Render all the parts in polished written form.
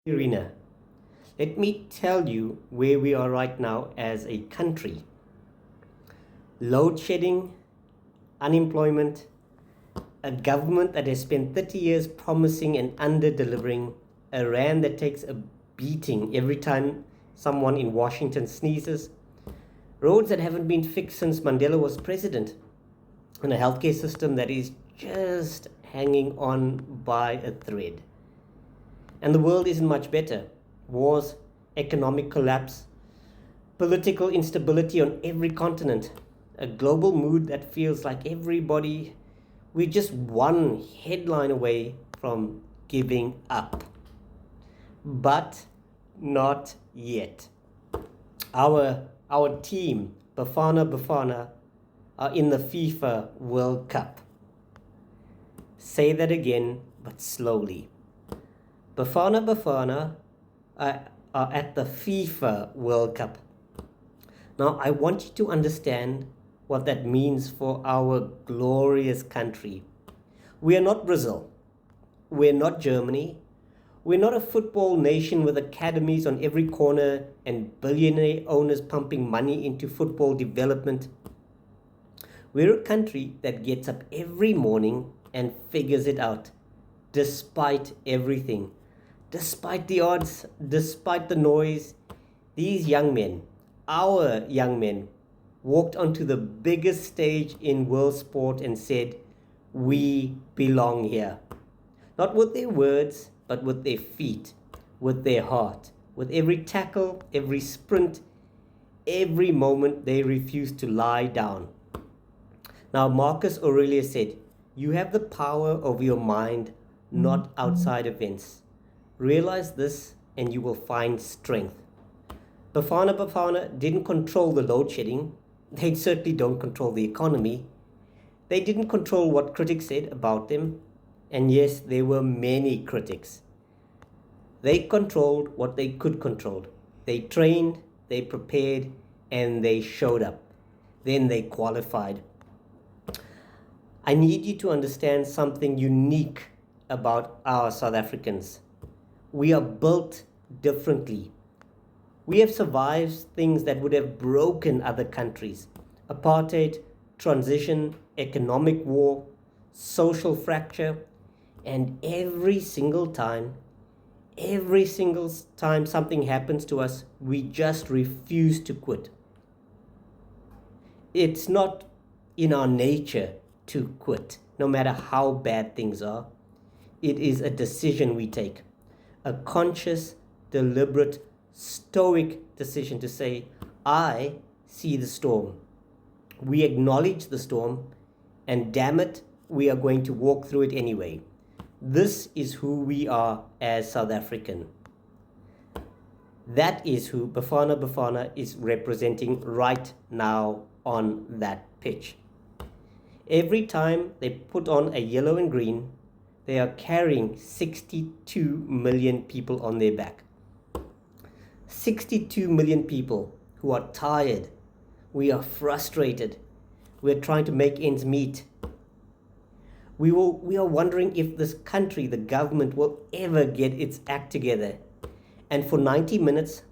Irina, let me tell you where we are right now as a country. Load shedding, unemployment, a government that has spent 30 years promising and under delivering, a rand that takes a beating every time someone in Washington sneezes, roads that haven't been fixed since Mandela was president, and a healthcare system that is just hanging on by a thread. And the world isn't much better. Wars, economic collapse, political instability on every continent, a global mood that feels like we're just one headline away from giving up. But not yet. Our team, Bafana Bafana, are in the FIFA World Cup. Say that again, but slowly. Bafana Bafana are at the FIFA World Cup. Now, I want you to understand what that means for our glorious country. We are not Brazil. We're not Germany. We're not a football nation with academies on every corner and billionaire owners pumping money into football development. We're a country that gets up every morning and figures it out, despite everything. Despite the odds, despite the noise, these young men, our young men, walked onto the biggest stage in world sport and said, "We belong here." Not with their words, but with their feet, with their heart, with every tackle, every sprint, every moment they refused to lie down. Now, Marcus Aurelius said, "You have the power over your mind, not outside events. Realize this and you will find strength." Bafana Bafana didn't control the load shedding. They certainly don't control the economy. They didn't control what critics said about them. And yes, there were many critics. They controlled what they could control. They trained, they prepared, and they showed up. Then they qualified. I need you to understand something unique about our South Africans. We are built differently. We have survived things that would have broken other countries: apartheid, transition, economic war, social fracture, and every single time something happens to us, we just refuse to quit. It's not in our nature to quit, no matter how bad things are. It is a decision we take, a conscious, deliberate, stoic decision to say, "I see the storm." We acknowledge the storm, and damn it, we are going to walk through it anyway. This is who we are as South African. That is who Bafana Bafana is representing right now on that pitch. Every time they put on a yellow and green, they are carrying 62 million people on their back. 62 million people who are tired. We are frustrated. We're trying to make ends meet. We are wondering if this country, the government, will ever get its act together. And for 90 minutes,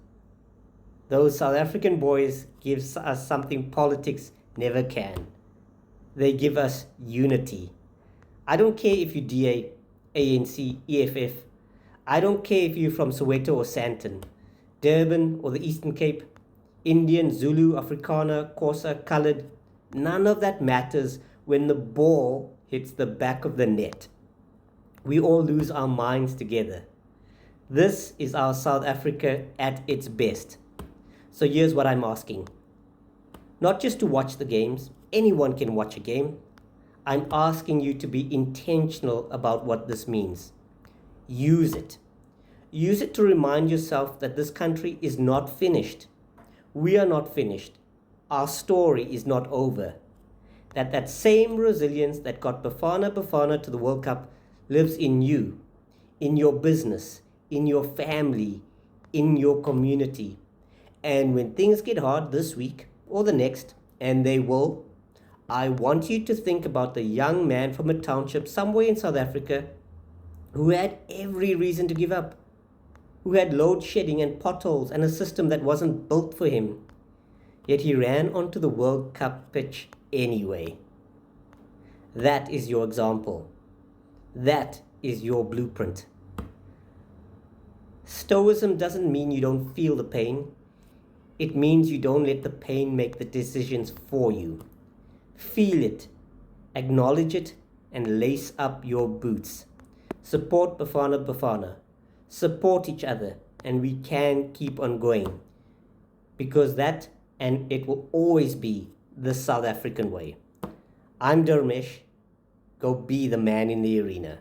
those South African boys give us something politics never can. They give us unity. I don't care if you're DA, ANC, EFF. I don't care if you're from Soweto or Sandton, Durban or the Eastern Cape, Indian, Zulu, Afrikaner, Xhosa, colored. None of that matters when the ball hits the back of the net. We all lose our minds together. This is our South Africa at its best. So here's what I'm asking. Not just to watch the games, anyone can watch a game. I'm asking you to be intentional about what this means. Use it. Use it to remind yourself that this country is not finished. We are not finished. Our story is not over. That same resilience that got Bafana Bafana to the World Cup lives in you, in your business, in your family, in your community. And when things get hard this week or the next, and they will, I want you to think about the young man from a township somewhere in South Africa who had every reason to give up. who had load shedding and potholes and a system that wasn't built for him. Yet he ran onto the World Cup pitch anyway. That is your example. That is your blueprint. Stoicism doesn't mean you don't feel the pain. It means you don't let the pain make the decisions for you. Feel it, acknowledge it, and lace up your boots. Support Bafana Bafana. Support each other, and we can keep on going. Because that, and it will always be, the South African way. I'm Dermesh. Go be the man in the arena.